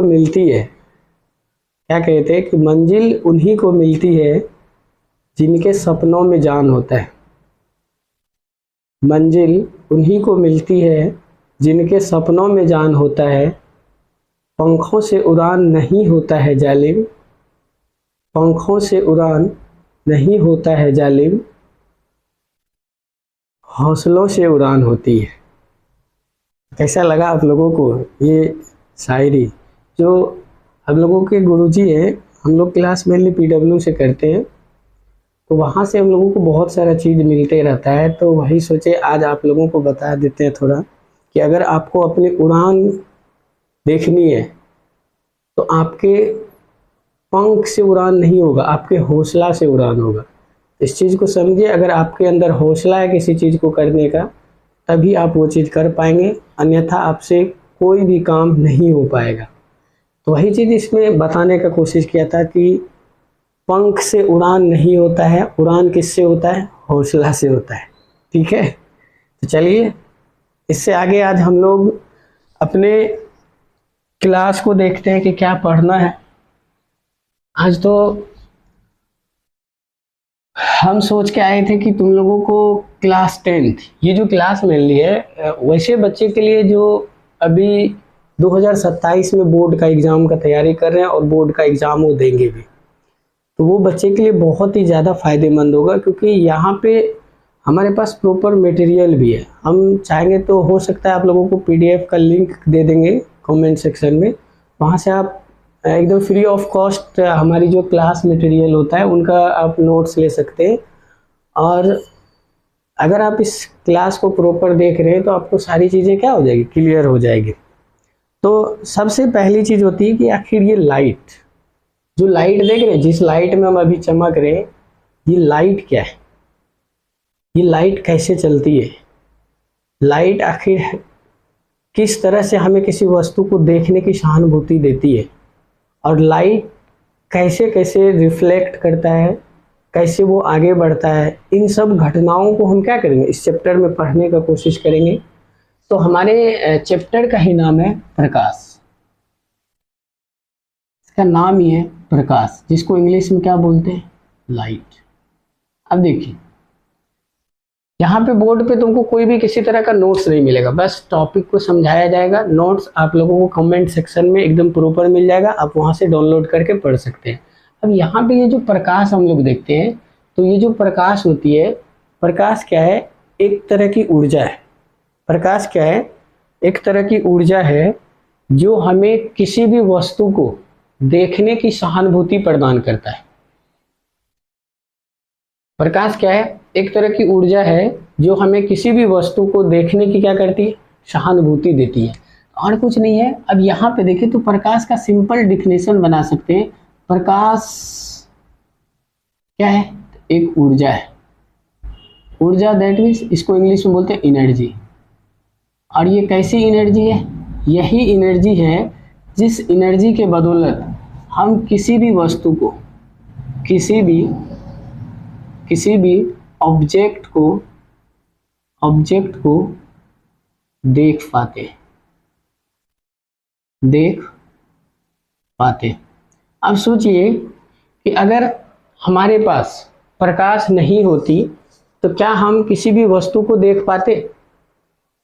मिलती है, क्या कहते हैं कि मंजिल उन्हीं को मिलती है जिनके सपनों में जान होता है। मंजिल उन्हीं को मिलती है जिनके सपनों में जान होता है। पंखों से उड़ान नहीं होता है जालिम, पंखों से उड़ान नहीं होता है जालिम, हौसलों से उड़ान होती है। कैसा लगा आप लोगों को ये शायरी? जो हम लोगों के गुरुजी हैं, हम लोग क्लास मेनली पीडब्ल्यू से करते हैं, तो वहाँ से हम लोगों को बहुत सारा चीज़ मिलते रहता है। तो वही सोचे आज आप लोगों को बता देते हैं थोड़ा कि अगर आपको अपनी उड़ान देखनी है तो आपके पंख से उड़ान नहीं होगा, आपके हौसला से उड़ान होगा। इस चीज़ को समझिए, अगर आपके अंदर हौसला है किसी चीज़ को करने का तभी आप वो चीज़ कर पाएंगे, अन्यथा आपसे कोई भी काम नहीं हो पाएगा। तो वही चीज़ इसमें बताने का कोशिश किया था कि पंख से उड़ान नहीं होता है, उड़ान किससे होता है? हौसला से होता है। ठीक है, तो चलिए इससे आगे आज हम लोग अपने क्लास को देखते हैं कि क्या पढ़ना है। आज तो हम सोच के आए थे कि तुम लोगों को क्लास 10th ये जो क्लास मिल रही है वैसे बच्चे के लिए जो अभी 2027 में बोर्ड का एग्ज़ाम का तैयारी कर रहे हैं और बोर्ड का एग्ज़ाम वो देंगे भी, तो वो बच्चे के लिए बहुत ही ज़्यादा फ़ायदेमंद होगा, क्योंकि यहाँ पे हमारे पास प्रॉपर मटेरियल भी है। हम चाहेंगे तो हो सकता है आप लोगों को पीडीएफ का लिंक दे देंगे कमेंट सेक्शन में, वहाँ से आप एकदम फ्री ऑफ कॉस्ट हमारी जो क्लास मटेरियल होता है उनका आप नोट्स ले सकते हैं। और अगर आप इस क्लास को प्रॉपर देख रहे हैं तो आपको सारी चीज़ें क्या हो जाएगी? क्लियर हो जाएगी। तो सबसे पहली चीज़ होती है कि आखिर ये लाइट, जो लाइट देख रहे हैं, जिस लाइट में हम अभी चमक रहे हैं, ये लाइट क्या है? ये लाइट कैसे चलती है? लाइट आखिर किस तरह से हमें किसी वस्तु को देखने की सहानुभूति देती है? और लाइट कैसे कैसे रिफ्लेक्ट करता है, कैसे वो आगे बढ़ता है, इन सब घटनाओं को हम क्या करेंगे? इस चैप्टर में पढ़ने का कोशिश करेंगे। तो हमारे चैप्टर का ही नाम है प्रकाश। इसका नाम ही है प्रकाश, जिसको इंग्लिश में क्या बोलते हैं? लाइट। अब देखिए यहाँ पे बोर्ड पे तुमको कोई भी किसी तरह का नोट्स नहीं मिलेगा, बस टॉपिक को समझाया जाएगा। नोट्स आप लोगों को कमेंट सेक्शन में एकदम प्रॉपर मिल जाएगा, आप वहाँ से डाउनलोड करके पढ़ सकते हैं। अब यहाँ पे ये जो प्रकाश हम लोग देखते हैं, तो ये जो प्रकाश होती है, प्रकाश क्या है? एक तरह की ऊर्जा है। प्रकाश क्या है? एक तरह की ऊर्जा है जो हमें किसी भी वस्तु को देखने की सहानुभूति प्रदान करता है। प्रकाश क्या है? एक तरह की ऊर्जा है जो हमें किसी भी वस्तु को देखने की क्या करती है? सहानुभूति देती है, और कुछ नहीं है। अब यहाँ पे देखिए तो प्रकाश का सिंपल डिफिनेशन बना सकते हैं। प्रकाश क्या है? एक ऊर्जा है। ऊर्जा दैट मीन्स इसको इंग्लिश में बोलते हैं एनर्जी। और ये कैसी एनर्जी है? यही एनर्जी है जिस एनर्जी के बदौलत हम किसी भी वस्तु को, किसी भी ऑब्जेक्ट को देख पाते। अब सोचिए कि अगर हमारे पास प्रकाश नहीं होती तो क्या हम किसी भी वस्तु को देख पाते?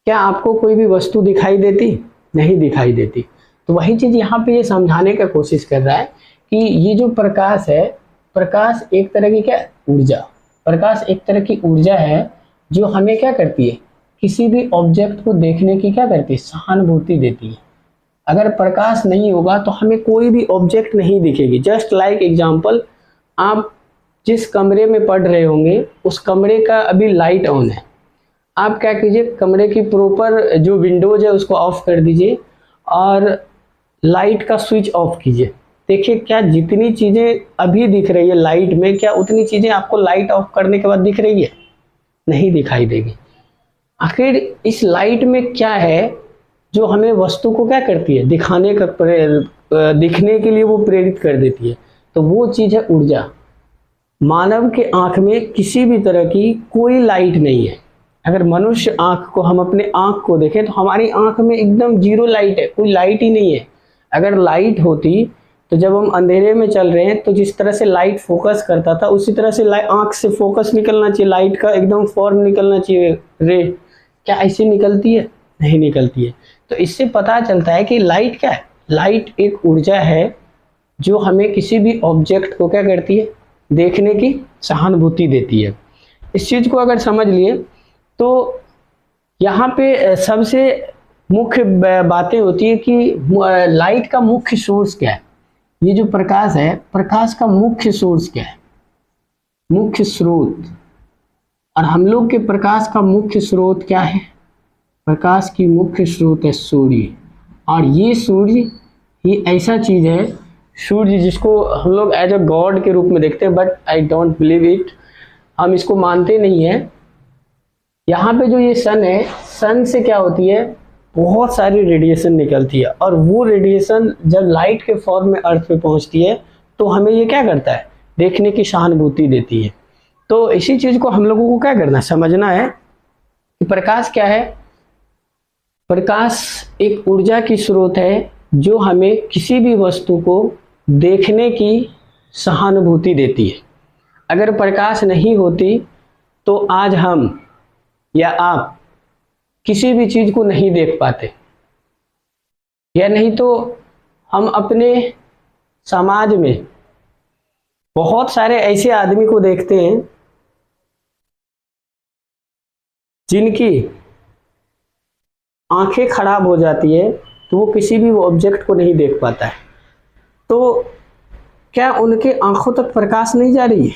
क्या आपको कोई भी वस्तु दिखाई देती? नहीं दिखाई देती। तो वही चीज़ यहाँ पे ये समझाने का कोशिश कर रहा है कि ये जो प्रकाश है, प्रकाश एक तरह की क्या ऊर्जा, प्रकाश एक तरह की ऊर्जा है जो हमें क्या करती है? किसी भी ऑब्जेक्ट को देखने की क्या करती है? सहानुभूति देती है। अगर प्रकाश नहीं होगा तो हमें कोई भी ऑब्जेक्ट नहीं दिखेगी। जस्ट लाइक एग्जाम्पल, आप जिस कमरे में पढ़ रहे होंगे उस कमरे का अभी लाइट ऑन है, आप क्या कीजिए? कमरे की प्रॉपर जो विंडोज है उसको ऑफ कर दीजिए और लाइट का स्विच ऑफ कीजिए। देखिए क्या जितनी चीज़ें अभी दिख रही है लाइट में, क्या उतनी चीज़ें आपको लाइट ऑफ करने के बाद दिख रही है? नहीं दिखाई देगी। आखिर इस लाइट में क्या है जो हमें वस्तु को क्या करती है? दिखाने का दिखने के लिए वो प्रेरित कर देती है। तो वो चीज़ है ऊर्जा। मानव के आँख में किसी भी तरह की कोई लाइट नहीं है। अगर मनुष्य आँख को, हम अपने आँख को देखें तो हमारी आँख में एकदम जीरो लाइट है, कोई लाइट ही नहीं है। अगर लाइट होती तो जब हम अंधेरे में चल रहे हैं तो जिस तरह से लाइट फोकस करता था उसी तरह से आंख से फोकस निकलना चाहिए, लाइट का एकदम फॉर्म निकलना चाहिए रे। क्या ऐसे निकलती है? नहीं निकलती है। तो इससे पता चलता है कि लाइट क्या है? लाइट एक ऊर्जा है जो हमें किसी भी ऑब्जेक्ट को क्या करती है? देखने की सहानुभूति देती है। इस चीज़ को अगर समझ लिए तो यहाँ पे सबसे मुख्य बातें होती है कि लाइट का मुख्य सोर्स क्या है। ये जो प्रकाश है, प्रकाश का मुख्य सोर्स क्या है? मुख्य स्रोत। और हम लोग के प्रकाश का मुख्य स्रोत क्या है? प्रकाश की मुख्य स्रोत है सूर्य। और ये सूर्य ये ऐसा चीज है, सूर्य जिसको हम लोग एज अ गॉड के रूप में देखते हैं, but I don't believe it, हम इसको मानते नहीं है। यहाँ पे जो ये सन है, सन से क्या होती है? बहुत सारी रेडिएशन निकलती है और वो रेडिएशन जब लाइट के फॉर्म में अर्थ पे पहुंचती है तो हमें ये क्या करता है? देखने की सहानुभूति देती है। तो इसी चीज को हम लोगों को क्या करना है? समझना है कि प्रकाश क्या है। प्रकाश एक ऊर्जा की स्रोत है जो हमें किसी भी वस्तु को देखने की सहानुभूति देती है। अगर प्रकाश नहीं होती तो आज हम या आप किसी भी चीज को नहीं देख पाते, या नहीं तो हम अपने समाज में बहुत सारे ऐसे आदमी को देखते हैं जिनकी आंखें खराब हो जाती है तो वो किसी भी ऑब्जेक्ट को नहीं देख पाता है। तो क्या उनके आंखों तक प्रकाश नहीं जा रही है?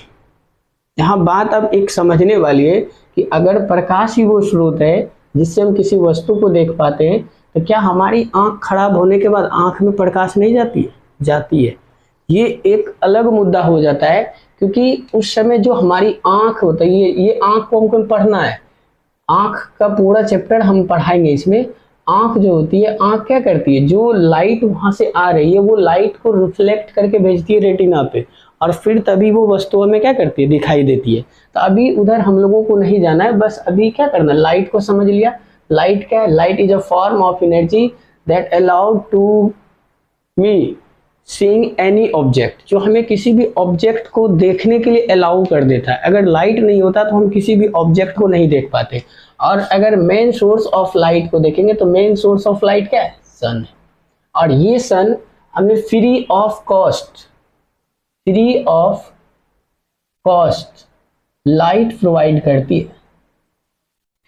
यहाँ बात अब एक समझने वाली है कि अगर प्रकाश ही वो स्रोत है जिससे हम किसी वस्तु को देख पाते हैं तो क्या हमारी आंख खराब होने के बाद आंख में प्रकाश नहीं जाती है? जाती है। ये एक अलग मुद्दा हो जाता है क्योंकि उस समय जो हमारी आंख होता है, ये आंख को हमको पढ़ना है। आंख का पूरा चैप्टर हम पढ़ाएंगे इसमें। आंख जो होती है, आंख क्या करती है? जो लाइट वहां से आ रही है वो लाइट को रिफ्लेक्ट करके भेजती है रेटिना पे, और फिर तभी वो वस्तु हमें क्या करती है? दिखाई देती है। तो अभी उधर हम लोगों को नहीं जाना है, बस अभी क्या करना है? लाइट को समझ लिया। लाइट क्या है? Light is a form of energy that allowed to me seeing any object, जो हमें किसी भी ऑब्जेक्ट को देखने के लिए अलाउ कर देता है। अगर लाइट नहीं होता तो हम किसी भी ऑब्जेक्ट को नहीं देख पाते। और अगर मेन सोर्स ऑफ लाइट को देखेंगे तो मेन सोर्स ऑफ लाइट क्या है? सन है। और ये सन हमें free of cost light provide करती है।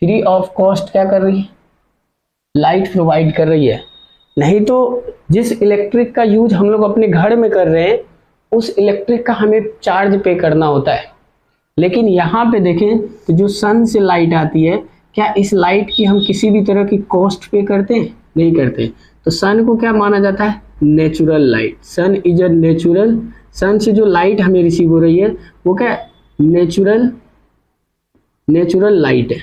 फ्री ऑफ कॉस्ट क्या कर रही है? लाइट प्रोवाइड कर रही है। नहीं तो जिस इलेक्ट्रिक का यूज हम लोग अपने घर में कर रहे हैं उस इलेक्ट्रिक का हमें चार्ज पे करना होता है। लेकिन यहाँ पे देखें तो जो सन से लाइट आती है, क्या इस लाइट की हम किसी भी तरह की कॉस्ट पे करते हैं? नहीं करते। तो सन को क्या माना जाता है? Natural light. Sun is a natural, sun से जो लाइट हमें रिसीव हो रही है वो क्या? नेचुरल लाइट है।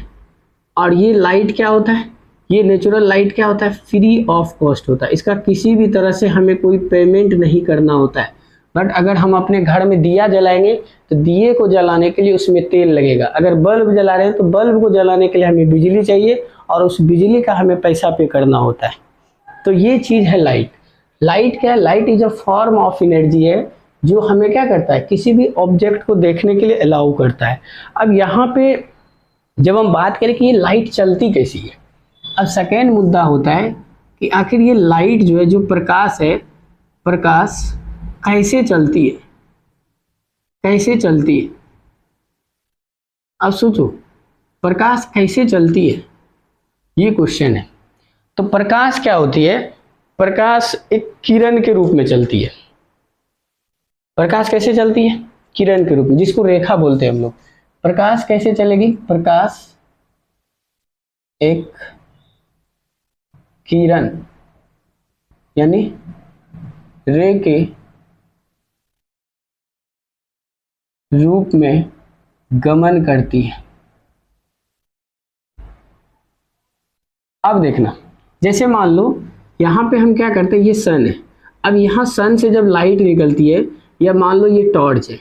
और ये लाइट क्या होता है? ये नेचुरल लाइट क्या होता है? फ्री ऑफ कॉस्ट होता है। इसका किसी भी तरह से हमें कोई पेमेंट नहीं करना होता है। बट अगर हम अपने घर में दिया जलाएंगे तो दिए को जलाने के लिए उसमें तेल लगेगा। अगर बल्ब जला रहे हैं तो बल्ब को जलाने के लिए हमें बिजली चाहिए और उस बिजली का हमें पैसा पे करना होता है। तो ये चीज़ है लाइट। लाइट क्या है? Light is a form of energy है जो हमें क्या करता है? किसी भी ऑब्जेक्ट को देखने के लिए अलाउ करता है। अब यहाँ पे जब हम बात करें कि ये लाइट चलती कैसी है, अब सेकेंड मुद्दा होता है कि आखिर ये लाइट जो है, जो प्रकाश है, प्रकाश कैसे चलती है? कैसे चलती है? अब सोचो, प्रकाश कैसे चलती है, ये क्वेश्चन है। तो प्रकाश क्या होती है? प्रकाश एक किरण के रूप में चलती है। प्रकाश कैसे चलती है? किरण के रूप में, जिसको रेखा बोलते हैं हम लोग। प्रकाश कैसे चलेगी? प्रकाश एक किरण यानी रे के रूप में गमन करती है। अब देखना, जैसे मान लो यहाँ पे हम क्या करते हैं, ये सन है। अब यहाँ सन से जब लाइट निकलती है, या मान लो ये टॉर्च है,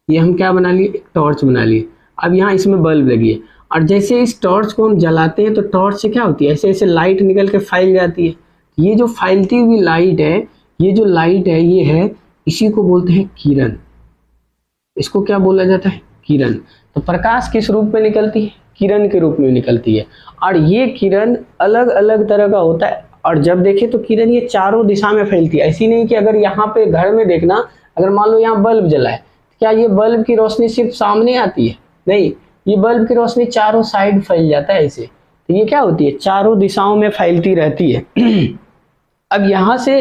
ये हम क्या बना लिए? एक टॉर्च बना लिए। अब यहाँ इसमें बल्ब लगी है, और जैसे इस टॉर्च को हम जलाते हैं तो टॉर्च से क्या होती है? ऐसे ऐसे लाइट निकल के फैल जाती है। ये जो फैलती हुई लाइट है, ये जो लाइट है ये है, इसी को बोलते हैं किरण। इसको क्या बोला जाता है? किरण। तो प्रकाश किस रूप में निकलती है? किरण के रूप में निकलती है। और ये किरण अलग अलग तरह का होता है। और जब देखें तो किरण ये चारों दिशा में फैलती है। ऐसी नहीं कि अगर यहाँ पे घर में देखना, अगर मान लो यहाँ बल्ब जला है, क्या ये बल्ब की रोशनी सिर्फ सामने आती है? नहीं, ये बल्ब की रोशनी चारों साइड फैल जाता है ऐसे। तो ये क्या होती है? चारों दिशाओं में फैलती रहती है। अब यहाँ से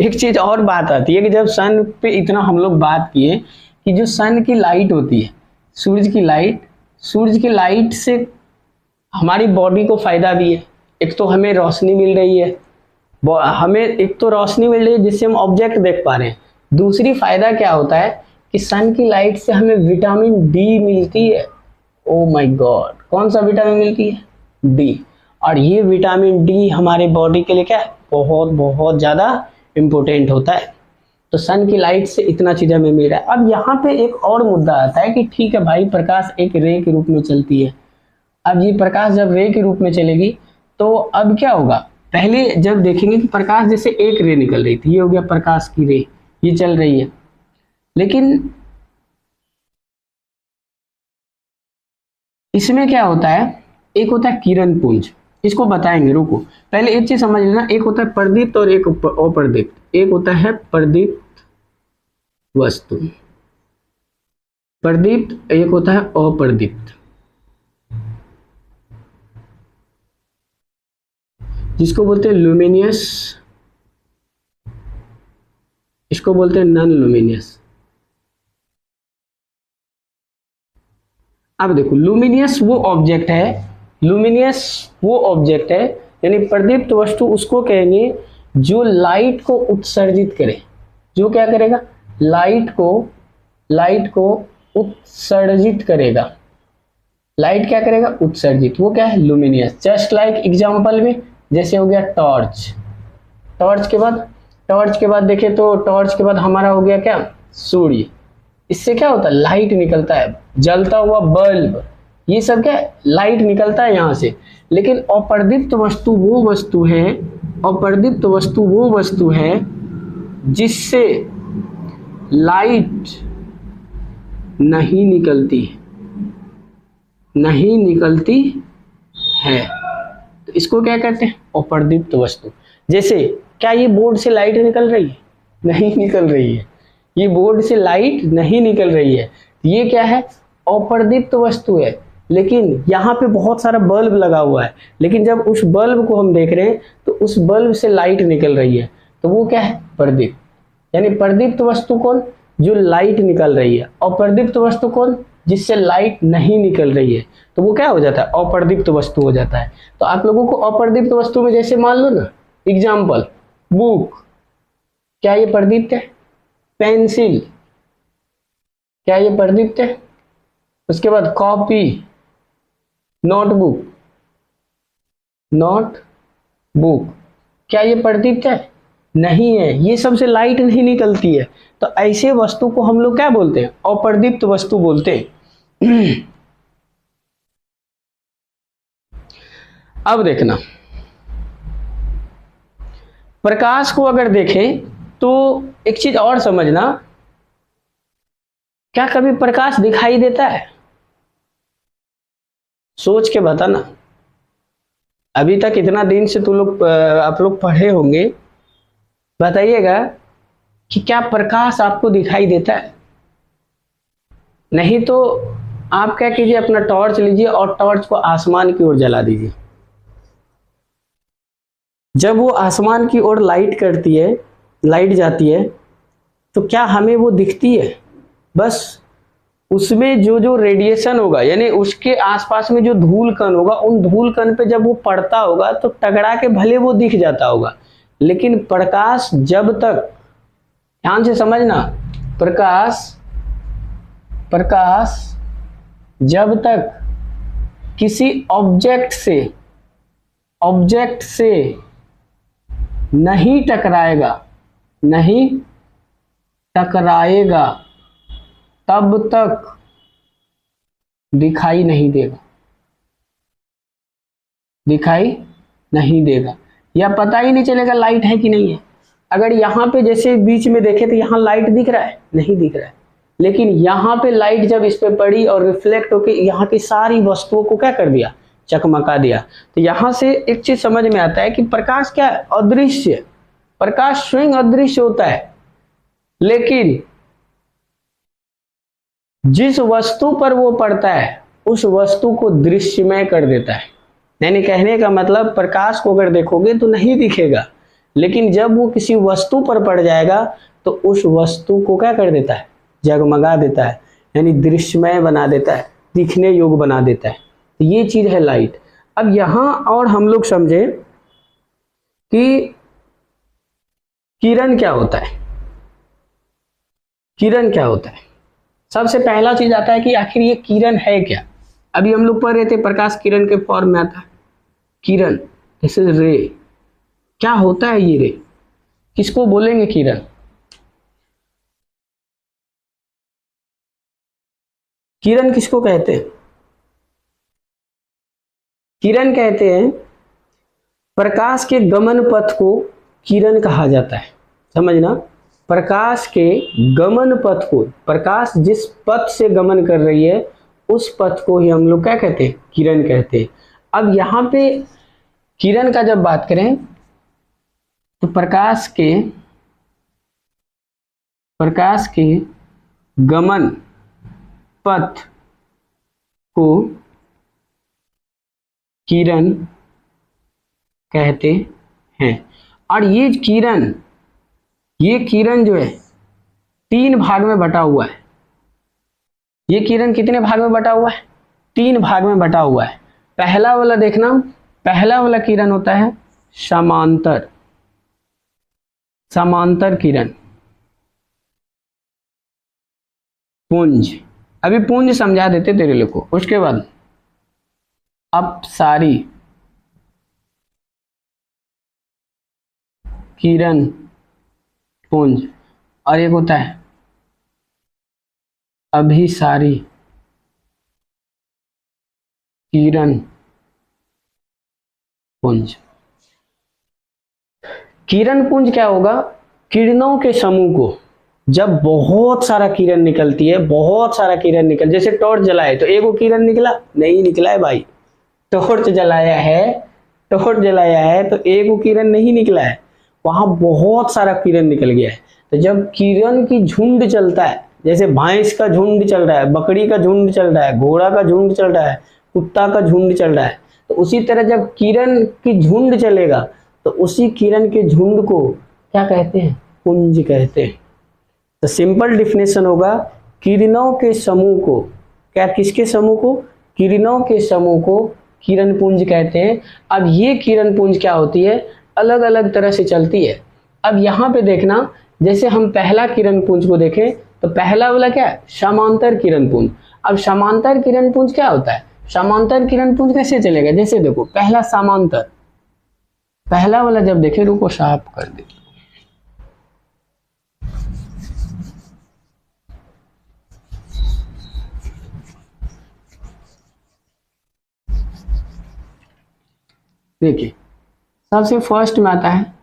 एक चीज और बात आती है कि जब सन पे इतना हम लोग बात किए कि जो सन की लाइट होती है, सूरज की लाइट से हमारी बॉडी को फायदा भी है। एक तो हमें रोशनी मिल रही है, हमें एक तो रोशनी मिल रही है जिससे हम ऑब्जेक्ट देख पा रहे हैं। दूसरी फायदा क्या होता है कि सन की लाइट से हमें विटामिन डी मिलती है। ओ माय गॉड, कौन सा विटामिन मिलती है? डी। और ये विटामिन डी हमारे बॉडी के लिए क्या है? बहुत बहुत ज़्यादा इम्पोर्टेंट होता है। तो सन की लाइट से इतना चीज़ हमें मिल रहा है। अब यहाँ पे एक और मुद्दा आता है कि ठीक है भाई, प्रकाश एक रे के रूप में चलती है। अब ये प्रकाश जब रे के रूप में चलेगी तो अब क्या होगा? पहले जब देखेंगे कि प्रकाश जैसे एक रे निकल रही थी, ये हो गया प्रकाश की रे, ये चल रही है। लेकिन इसमें क्या होता है? एक होता है किरण पुंज, इसको बताएंगे, रुको। पहले एक चीज समझ लेना, एक होता है प्रदीप्त और एक अप्रदीप्त। एक होता है प्रदीप्त वस्तु, प्रदीप्त, एक होता है अप्रदीप्त, जिसको बोलते हैं लुमिनियस, इसको बोलते हैं नॉन लुमिनियस। अब देखो, लुमिनियस वो ऑब्जेक्ट है, यानी प्रदीप्त वस्तु उसको कहेंगे जो लाइट को उत्सर्जित करे। जो क्या करेगा? लाइट को उत्सर्जित करेगा। लाइट क्या करेगा? उत्सर्जित। वो क्या है? लुमिनियस। जस्ट लाइक एग्जांपल में जैसे हो गया टॉर्च। टॉर्च के बाद देखें तो टॉर्च के बाद हमारा हो गया क्या? सूर्य। इससे क्या होता है? लाइट निकलता है। जलता हुआ बल्ब, ये सब क्या है? लाइट निकलता है यहाँ से। लेकिन अप्रदीप्त वस्तु वो वस्तु है जिससे लाइट नहीं निकलती है। तो इसको क्या कहते हैं? अप्रदीप्त वस्तु। जैसे क्या ये बोर्ड से लाइट निकल रही है? नहीं निकल रही है। ये बोर्ड से लाइट नहीं निकल रही है। ये क्या है? अप्रदीप्त वस्तु है। लेकिन यहाँ पे बहुत सारा बल्ब लगा हुआ है, लेकिन जब उस बल्ब को हम देख रहे हैं तो उस बल्ब से लाइट निकल रही है, तो वो क्या है? प्रदीप्त। यानी प्रदीप्त वस्तु कौन? जो लाइट निकल रही है। अप्रदीप्त वस्तु कौन? जिससे लाइट नहीं निकल रही है, तो वो क्या हो जाता है? अप्रदीप्त वस्तु हो जाता है। तो आप लोगों को अप्रदीप्त वस्तु में जैसे मान लो ना, एग्जाम्पल बुक, क्या ये प्रदीप्त है? पेंसिल, क्या ये प्रदीप्त है? उसके बाद कॉपी, नोटबुक, क्या ये प्रदीप्त है? नहीं है। ये सबसे लाइट नहीं निकलती है। तो ऐसे वस्तु को हम लोग क्या बोलते हैं? अप्रदीप्त वस्तु बोलते हैं। अब देखना, प्रकाश को अगर देखें तो एक चीज और समझना, क्या कभी प्रकाश दिखाई देता है? सोच के बताना। अभी तक इतना दिन से आप लोग पढ़े होंगे, बताइएगा कि क्या प्रकाश आपको दिखाई देता है? नहीं तो आप क्या कीजिए, अपना टॉर्च लीजिए और टॉर्च को आसमान की ओर जला दीजिए। जब वो आसमान की ओर लाइट जाती है तो क्या हमें वो दिखती है? बस उसमें जो रेडिएशन होगा, यानी उसके आसपास में जो धूल कण होगा, उन धूल कण पे जब वो पड़ता होगा तो टकरा के भले वो दिख जाता होगा। लेकिन प्रकाश जब तक, ध्यान से समझना, प्रकाश जब तक किसी ऑब्जेक्ट से नहीं टकराएगा तब तक दिखाई नहीं देगा। या पता ही नहीं चलेगा लाइट है कि नहीं है। अगर यहाँ पे जैसे बीच में देखे तो यहाँ लाइट दिख रहा है, नहीं दिख रहा है, लेकिन यहाँ पे लाइट जब इस पे पड़ी और रिफ्लेक्ट होके यहाँ की सारी वस्तुओं को क्या कर दिया, चकमका दिया। तो यहाँ से एक चीज समझ में आता है कि प्रकाश क्या है, अदृश्य। प्रकाश स्वयं अदृश्य होता है, लेकिन जिस वस्तु पर वो पड़ता है उस वस्तु को दृश्यमय कर देता है। यानी कहने का मतलब प्रकाश को अगर देखोगे तो नहीं दिखेगा, लेकिन जब वो किसी वस्तु पर पड़ जाएगा तो उस वस्तु को क्या कर देता है, जगमगा देता है, यानी दृश्यमय बना देता है, दिखने योग्य बना देता है। तो ये चीज है लाइट। अब यहां और हम लोग समझे कि किरण क्या होता है। किरण क्या होता है, सबसे पहला चीज आता है कि आखिर ये किरण है क्या। अभी हम लोग पढ़ रहे थे प्रकाश किरण के फॉर्म में आता है किरण, दिस इज रे। क्या होता है ये रे, किसको बोलेंगे किरण? किरण किसको कहते हैं? किरण कहते हैं प्रकाश के गमन पथ को किरण कहा जाता है। समझना, प्रकाश के गमन पथ को, प्रकाश जिस पथ से गमन कर रही है उस पथ को ही हम लोग क्या कहते हैं, किरण कहते हैं। अब यहाँ पे किरण का जब बात करें तो प्रकाश के गमन पथ को किरण कहते हैं। और ये किरण जो है 3 भाग में बटा हुआ है। ये किरण कितने भाग में बटा हुआ है, 3 भाग में बटा हुआ है। पहला वाला देखना, पहला वाला किरण होता है समांतर किरण, पुंज। अभी पुंज समझा देते तेरे लोग को। उसके बाद अपसारी किरण पुंज, और एक होता है अभिसारी किरण पुंज। किरण पुंज क्या होगा, किरणों के समूह को जब बहुत सारा किरण निकलती है, बहुत सारा किरण निकल, जैसे टॉर्च जलाए तो एगो किरण निकला, नहीं निकला है भाई। टॉर्च जलाया है तो एगो किरण नहीं निकला है, वहां बहुत सारा किरण निकल गया है। तो जब किरण की झुंड चलता है, जैसे भैंस का झुंड चल रहा है, बकरी का झुंड चल रहा है, घोड़ा का झुंड चल रहा है, कुत्ता का झुंड चल रहा है, तो उसी तरह जब किरण की झुंड चलेगा तो उसी किरण के झुंड को क्या कहते हैं, पुंज कहते हैं। तो सिंपल डिफिनेशन होगा किरणों के समूह को, क्या किसके समूह को, किरणों के समूह को किरण पुंज कहते हैं। अब ये किरण पुंज क्या होती है, अलग अलग तरह से चलती है। अब यहाँ पे देखना, जैसे हम पहला किरण पुंज को देखें तो पहला वाला क्या है, समांतर किरण पुंज। अब समांतर किरण पुंज क्या होता है, समांतर किरण पुंज कैसे चलेगा, जैसे देखो पहला समांतर, पहला वाला जब देखे, रुको साफ कर दे, देखिए सबसे फर्स्ट में आता है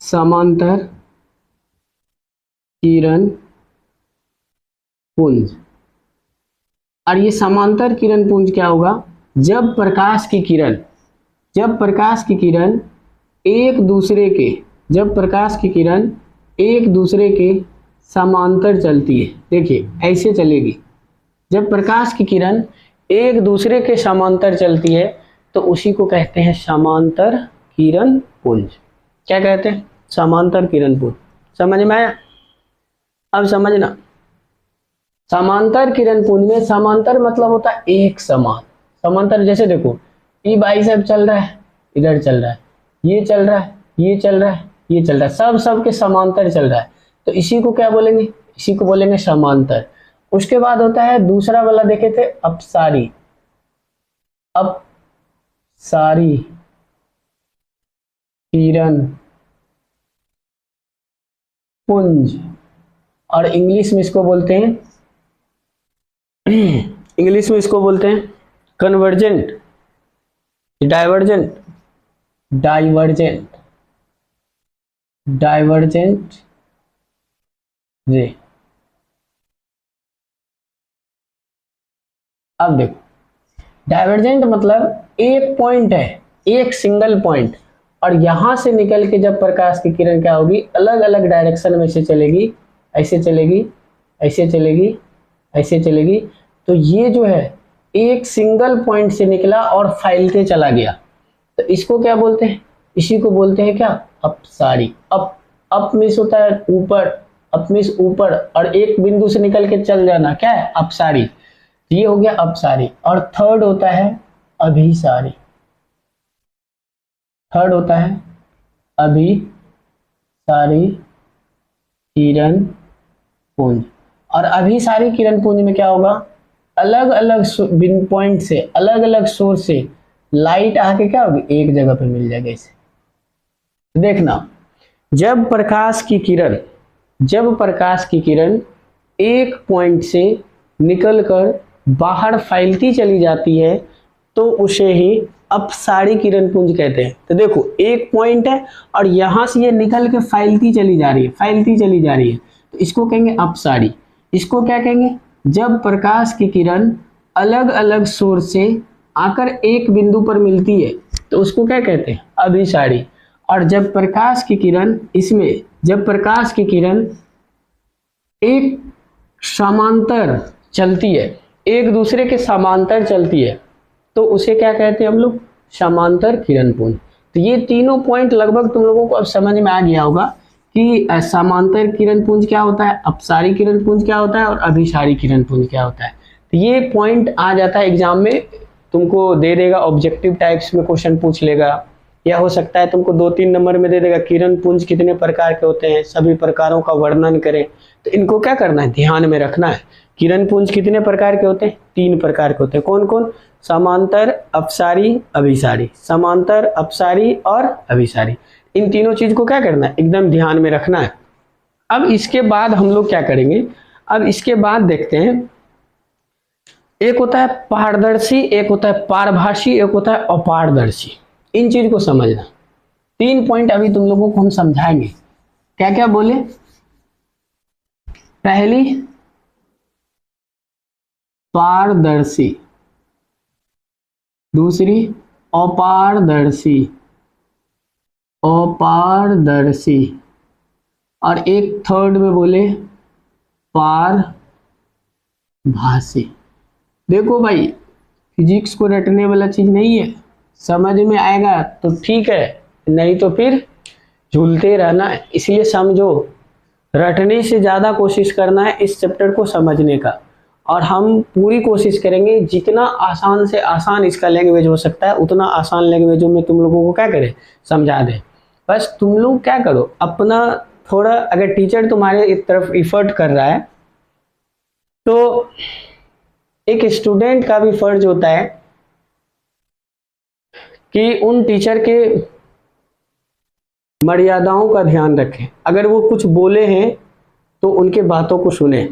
समांतर किरण पुंज। और ये समांतर किरण पुंज क्या होगा, जब प्रकाश की किरण एक दूसरे के, जब प्रकाश की किरण एक दूसरे के समांतर चलती है। देखिए ऐसे चलेगी, जब प्रकाश की किरण एक दूसरे के समांतर चलती है तो उसी को कहते हैं समांतर किरण पुंज। क्या कहते हैं, समांतर किरण पुंज। समझ में आया? अब समझना, समांतर किरण पुंज में समांतर मतलब होता है एक समान। समांतर जैसे देखो ये बाइसेप चल रहा है, इधर चल रहा है, ये चल रहा है, ये चल रहा है, ये चल रहा है, सब के समांतर चल रहा है, तो इसी को क्या बोलेंगे, इसी को बोलेंगे समांतर। उसके बाद होता है दूसरा वाला, देखे थे अपसारी, अपसारी किरण पुंज, और इंग्लिश में इसको बोलते हैं कन्वर्जेंट, डाइवर्जेंट। डाइवर्जेंट, डाइवर्जेंट रे। अब देखो, डाइवर्जेंट मतलब एक पॉइंट है, एक सिंगल पॉइंट, और यहां से निकल के जब प्रकाश की किरण क्या होगी, अलग अलग डायरेक्शन में से चलेगी, ऐसे चलेगी, ऐसे चलेगी, ऐसे चलेगी, तो ये जो है एक सिंगल पॉइंट से निकला और फैलते चला गया, तो इसको क्या बोलते हैं, इसी को बोलते हैं क्या, अपसारी। अप मीन्स होता है ऊपर, अप मीन्स ऊपर, और एक बिंदु से निकल के चल जाना, क्या है, अपसारी। ये हो गया अपसारी। और थर्ड होता है अभिसारी, थर्ड होता है अभिसारी किरण पुंज। और अभिसारी किरण पुंज में क्या होगा, अलग अलग पॉइंट से, अलग अलग सोर्स से लाइट आके क्या होगी, एक जगह पे मिल जाएगा। इसे देखना, जब प्रकाश की किरण, जब प्रकाश की किरण एक पॉइंट से निकलकर बाहर फैलती चली जाती है तो उसे ही अपसारी किरण पुंज कहते हैं। तो देखो, एक पॉइंट है और यहां से ये निकल के फैलती चली जा रही है, फैलती चली जा रही है, तो इसको कहेंगे अपसारी। इसको क्या कहेंगे, जब प्रकाश की किरण अलग अलग सोर्स से आकर एक बिंदु पर मिलती है तो उसको क्या कहते हैं, अभिसारी। और जब प्रकाश की किरण इसमें, जब प्रकाश की किरण एक समांतर चलती है, एक दूसरे के समांतर चलती है, तो उसे क्या कहते हैं हम लोग, समांतर किरण पुंज। तो ये तीनों पॉइंट लगभग तुम लोगों को अब समझ में आ गया होगा कि समांतर किरण पुंज क्या होता है, अपसारी किरण पुंज क्या होता है, और अभिसारी किरण पुंज क्या होता है। तो ये पॉइंट आ जाता है एग्जाम में, तुमको दे देगा, ऑब्जेक्टिव टाइप्स में क्वेश्चन पूछ लेगा, या हो सकता है तुमको 2-3 नंबर में दे देगा, किरण पुंज कितने प्रकार के होते हैं, सभी प्रकारों का वर्णन करें। तो इनको क्या करना है, ध्यान में रखना है। किरण पुंज कितने प्रकार के होते हैं, 3 प्रकार के होते हैं। कौन कौन, समांतर, अपसारी, अभिसारी। समांतर, अपसारी और अभिसारी, इन तीनों चीज को क्या करना है, एकदम ध्यान में रखना है। अब इसके बाद हम लोग क्या करेंगे, अब इसके बाद देखते हैं, एक होता है पारदर्शी, एक होता है पारभासी, एक होता है अपारदर्शी। इन चीज को समझना। 3 पॉइंट अभी तुम लोगों को हम समझाएंगे। क्या क्या बोले, पहली पारदर्शी, दूसरी अपारदर्शी, अपारदर्शी, और एक थर्ड में बोले पारभासी। देखो भाई, फिजिक्स को रटने वाला चीज नहीं है, समझ में आएगा तो ठीक है, नहीं तो फिर झूलते रहना है। इसलिए समझो, रटने से ज्यादा कोशिश करना है इस चैप्टर को समझने का, और हम पूरी कोशिश करेंगे जितना आसान से आसान इसका लैंग्वेज हो सकता है उतना आसान लैंग्वेज में तुम लोगों को क्या करें, समझा दें। बस तुम लोग क्या करो, अपना थोड़ा, अगर टीचर तुम्हारे इस तरफ इफर्ट कर रहा है तो एक स्टूडेंट का भी फर्ज होता है कि उन टीचर के मर्यादाओं का ध्यान रखें। अगर वो कुछ बोले हैं तो उनके बातों को सुने।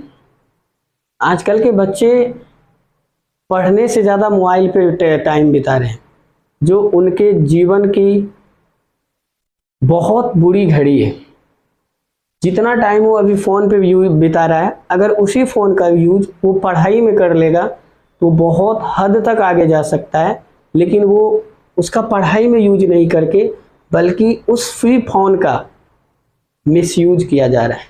आजकल के बच्चे पढ़ने से ज़्यादा मोबाइल पे टाइम बिता रहे हैं, जो उनके जीवन की बहुत बुरी घड़ी है। जितना टाइम वो अभी फ़ोन पे बिता रहा है, अगर उसी फ़ोन का यूज वो पढ़ाई में कर लेगा तो बहुत हद तक आगे जा सकता है। लेकिन वो उसका पढ़ाई में यूज नहीं करके बल्कि उस फ्री फ़ोन का मिसयूज किया जा रहा है।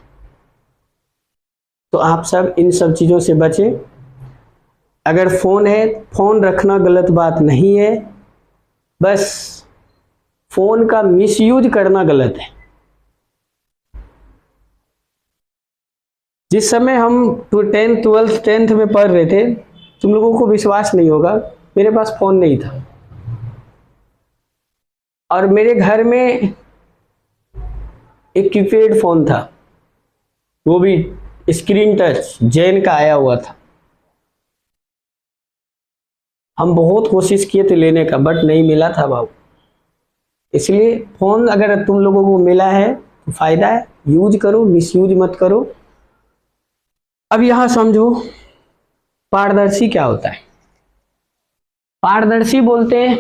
तो आप सब इन सब चीज़ों से बचें। अगर फ़ोन है, फ़ोन रखना गलत बात नहीं है, बस फ़ोन का मिसयूज करना गलत है। जिस समय हम 10th 12th 10th में पढ़ रहे थे, तुम लोगों को विश्वास नहीं होगा, मेरे पास फ़ोन नहीं था, और मेरे घर में एक कीपैड फ़ोन था, वो भी स्क्रीन टच जैन का आया हुआ था। हम बहुत कोशिश किए थे लेने का, बट नहीं मिला था बाबू। इसलिए फ़ोन अगर तुम लोगों को मिला है तो फ़ायदा है, यूज करो, मिसयूज मत करो। अब यहाँ समझो पारदर्शी क्या होता है। पारदर्शी बोलते हैं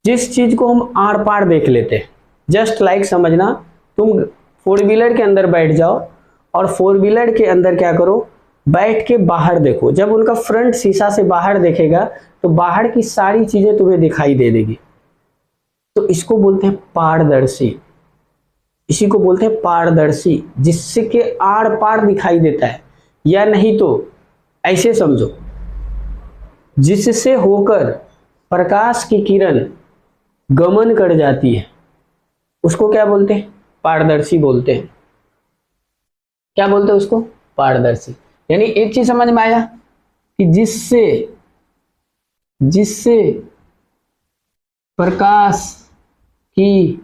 जिस चीज को हम आर पार देख लेते हैं, जस्ट लाइक समझना, तुम फोर व्हीलर के अंदर बैठ जाओ और फोर व्हीलर के अंदर क्या करो, बैठ के बाहर देखो। जब उनका फ्रंट शीशा से बाहर देखेगा तो बाहर की सारी चीजें तुम्हें दिखाई दे देगी। तो इसको बोलते हैं पारदर्शी, इसी को बोलते हैं पारदर्शी, जिससे कि आर पार दिखाई देता है। या नहीं तो ऐसे समझो, जिससे होकर प्रकाश की किरण गमन कर जाती है, उसको क्या बोलते हैं, पारदर्शी बोलते हैं। क्या बोलते हैं उसको, पारदर्शी। यानी एक चीज समझ में आया कि जिससे प्रकाश की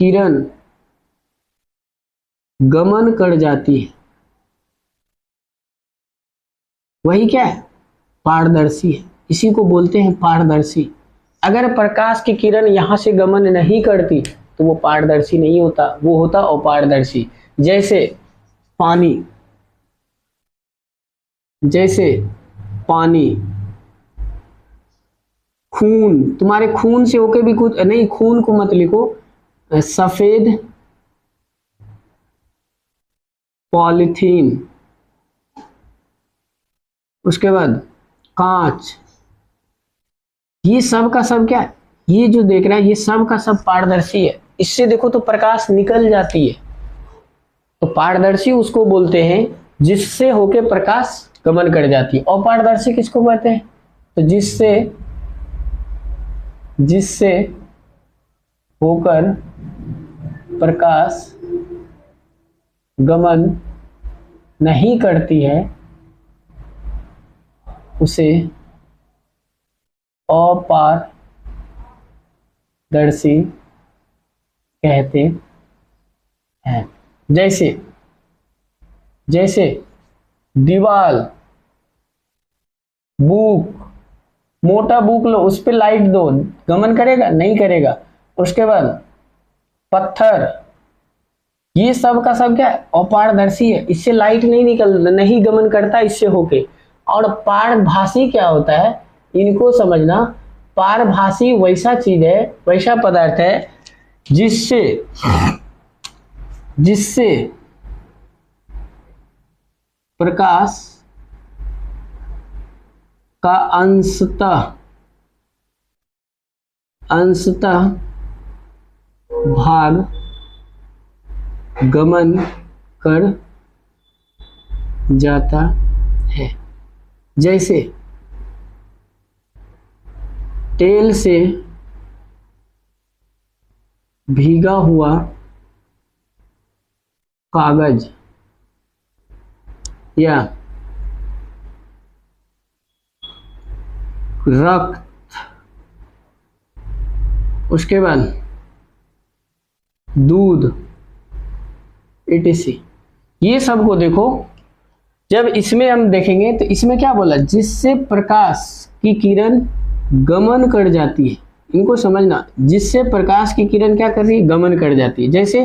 किरण गमन कर जाती है, वही क्या है, पारदर्शी है। इसी को बोलते हैं पारदर्शी। अगर प्रकाश की किरण यहां से गमन नहीं करती तो वो पारदर्शी नहीं होता, वो होता अपारदर्शी। जैसे पानी, खून, तुम्हारे खून से होके भी कुछ नहीं, खून को मत लिखो, सफेद पॉलीथीन, उसके बाद कांच, ये सब का सब क्या है, ये जो देख रहा है ये सब का सब पारदर्शी है। इससे देखो तो प्रकाश निकल जाती है। तो पारदर्शी उसको बोलते हैं जिससे होके प्रकाश गमन कर जाती है। अपारदर्शी किसको कहते हैं, तो जिससे होकर प्रकाश गमन नहीं करती है उसे अपारदर्शी कहते हैं। जैसे दीवाल, बुक, मोटा बुक लो, उस पे लाइट दो, गमन करेगा, नहीं करेगा। उसके बाद पत्थर, ये सब का सब क्या है, अपारदर्शी है, इससे लाइट नहीं गमन करता इससे होके। और पारभासी क्या होता है, इनको समझना। पारभासी वैसा चीज है, वैसा पदार्थ है जिससे प्रकाश का अंशतः भाग गमन कर जाता है। जैसे तेल से भीगा हुआ कागज या रक्त, उसके बाद दूध, etc। ये सब को देखो, जब इसमें हम देखेंगे तो इसमें क्या बोला, जिससे प्रकाश की किरण गमन कर जाती है। इनको समझना, जिससे प्रकाश की किरण क्या कर रही है, गमन कर जाती है। जैसे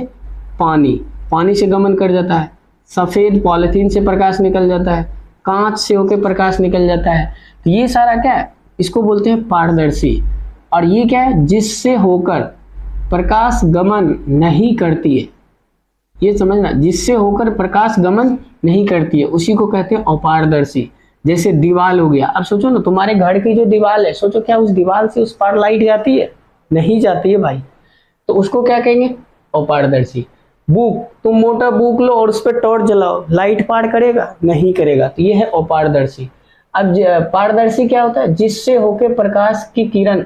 पानी से गमन कर जाता है, सफेद पॉलिथीन से प्रकाश निकल जाता है, कांच से होकर प्रकाश निकल जाता है। तो ये सारा क्या है, इसको बोलते हैं पारदर्शी। और ये क्या है, जिससे होकर प्रकाश गमन नहीं करती है, ये समझना, जिससे होकर प्रकाश गमन नहीं करती है, उसी को कहते हैं अपारदर्शी। जैसे दीवाल हो गया, अब सोचो ना, तुम्हारे घर की जो दीवाल है, सोचो क्या उस दीवाल से उस पार लाइट जाती है, नहीं जाती है भाई, तो उसको क्या कहेंगे, अपारदर्शी। बुक, तुम मोटा बुक लो और उस पर टॉर्च जलाओ, लाइट पार करेगा, नहीं करेगा, तो ये है अपारदर्शी। अब पारदर्शी क्या होता है, जिससे होके प्रकाश की किरण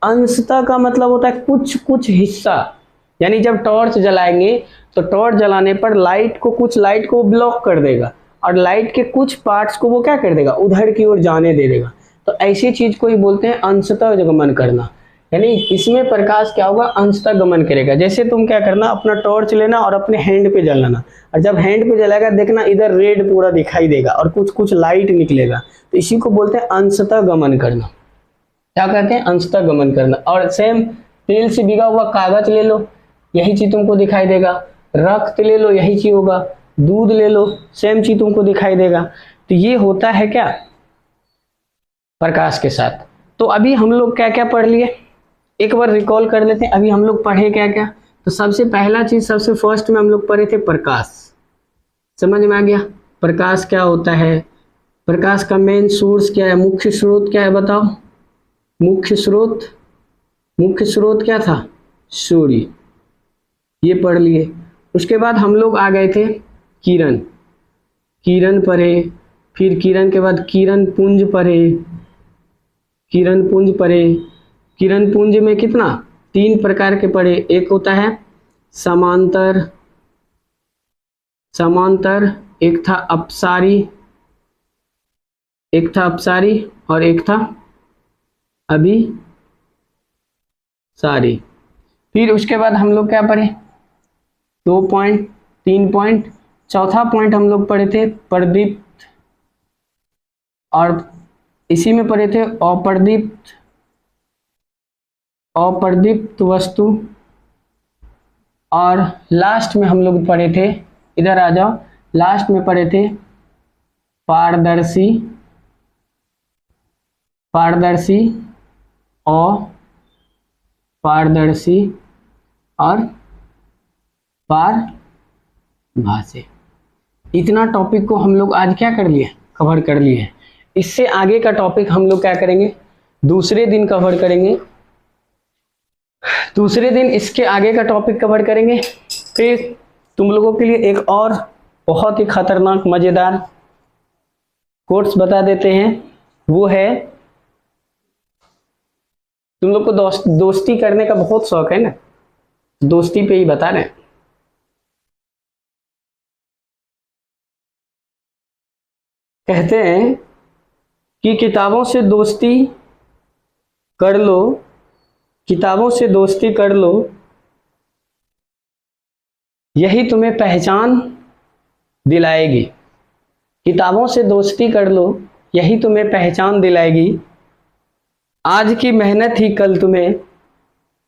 अंशतः का मतलब होता है कुछ हिस्सा। यानी जब टॉर्च जलाएंगे तो टॉर्च जलाने पर कुछ लाइट को ब्लॉक कर देगा और लाइट के कुछ पार्ट्स को वो क्या कर देगा, उधर की ओर जाने दे देगा। तो ऐसी चीज को ही बोलते हैं अंशतः गमन करना। यानी इसमें प्रकाश क्या होगा, अंशतः गमन करेगा। जैसे तुम क्या करना, अपना टॉर्च लेना और अपने हैंड पे जलाना, और जब हैंड पे जलाएगा देखना इधर रेड पूरा दिखाई देगा और कुछ लाइट निकलेगा। तो इसी को बोलते हैं अंशतः गमन करना। क्या कहते हैं, अंशतः गमन करना। और सेम तेल से भीगा हुआ कागज ले लो, यही चीज तुमको दिखाई देगा। रक्त ले लो, यही चीज होगा। दूध ले लो, सेम चीज तुमको दिखाई देगा। तो ये होता है क्या, प्रकाश के साथ। तो अभी हम लोग क्या क्या पढ़ लिए, एक बार रिकॉल कर लेते हैं। अभी हम लोग पढ़े क्या क्या। तो सबसे पहला चीज, सबसे फर्स्ट में हम लोग पढ़े थे प्रकाश। समझ में आ गया प्रकाश क्या होता है, प्रकाश का मेन सोर्स क्या है, मुख्य स्रोत क्या है बताओ। मुख्य स्रोत क्या था, सूर्य, ये पढ़ लिए। उसके बाद हम लोग आ गए थे किरण पढ़े, फिर किरण के बाद किरण पुंज पढ़े। किरण पुंज में कितना, 3 प्रकार के पढ़े। एक होता है समांतर, एक था अपसारी, और एक था अभिसारी। फिर उसके बाद हम लोग क्या पढ़े, 2 पॉइंट, 3 पॉइंट। चौथा पॉइंट हम लोग पढ़े थे प्रदीप्त, और इसी में पढ़े थे अप्रदीप्त वस्तु। और लास्ट में हम लोग पढ़े थे, इधर आ जाओ, लास्ट में पढ़े थे पारदर्शी और पारभासी। इतना टॉपिक को हम लोग आज क्या कर लिए, कवर कर लिए। इससे आगे का टॉपिक हम लोग क्या करेंगे, दूसरे दिन कवर करेंगे। दूसरे दिन इसके आगे का टॉपिक कवर करेंगे। फिर तुम लोगों के लिए एक और बहुत ही खतरनाक मजेदार कोर्स बता देते हैं, वो है, तुम लोग को दोस्ती करने का बहुत शौक है ना, दोस्ती पे ही बता रहे हैं। कहते हैं कि किताबों से दोस्ती कर लो, यही तुम्हें पहचान दिलाएगी। किताबों से दोस्ती कर लो, यही तुम्हें पहचान दिलाएगी। आज की मेहनत ही कल तुम्हें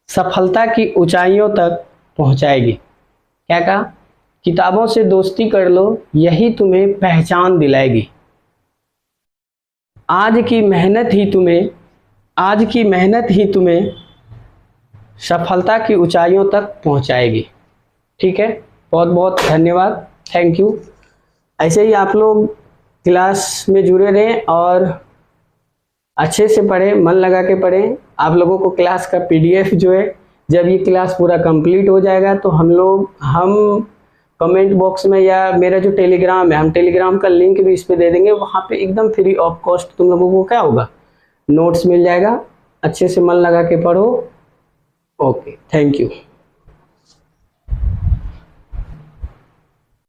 सफलता की ऊंचाइयों तक पहुंचाएगी। क्या कहा, किताबों से दोस्ती कर लो, यही तुम्हें पहचान दिलाएगी। आज की मेहनत ही तुम्हें सफलता की ऊंचाइयों तक पहुंचाएगी। ठीक है, बहुत बहुत धन्यवाद, थैंक यू। ऐसे ही आप लोग क्लास में जुड़े रहें और अच्छे से पढ़ें, मन लगा के पढ़ें। आप लोगों को क्लास का PDF जो है, जब ये क्लास पूरा कंप्लीट हो जाएगा तो हम कमेंट बॉक्स में या मेरा जो टेलीग्राम है, हम टेलीग्राम का लिंक भी इस पे दे देंगे। वहाँ पे एकदम फ्री ऑफ कॉस्ट तुम लोगों को क्या होगा, नोट्स मिल जाएगा। अच्छे से मन लगा के पढ़ो। Okay, thank you.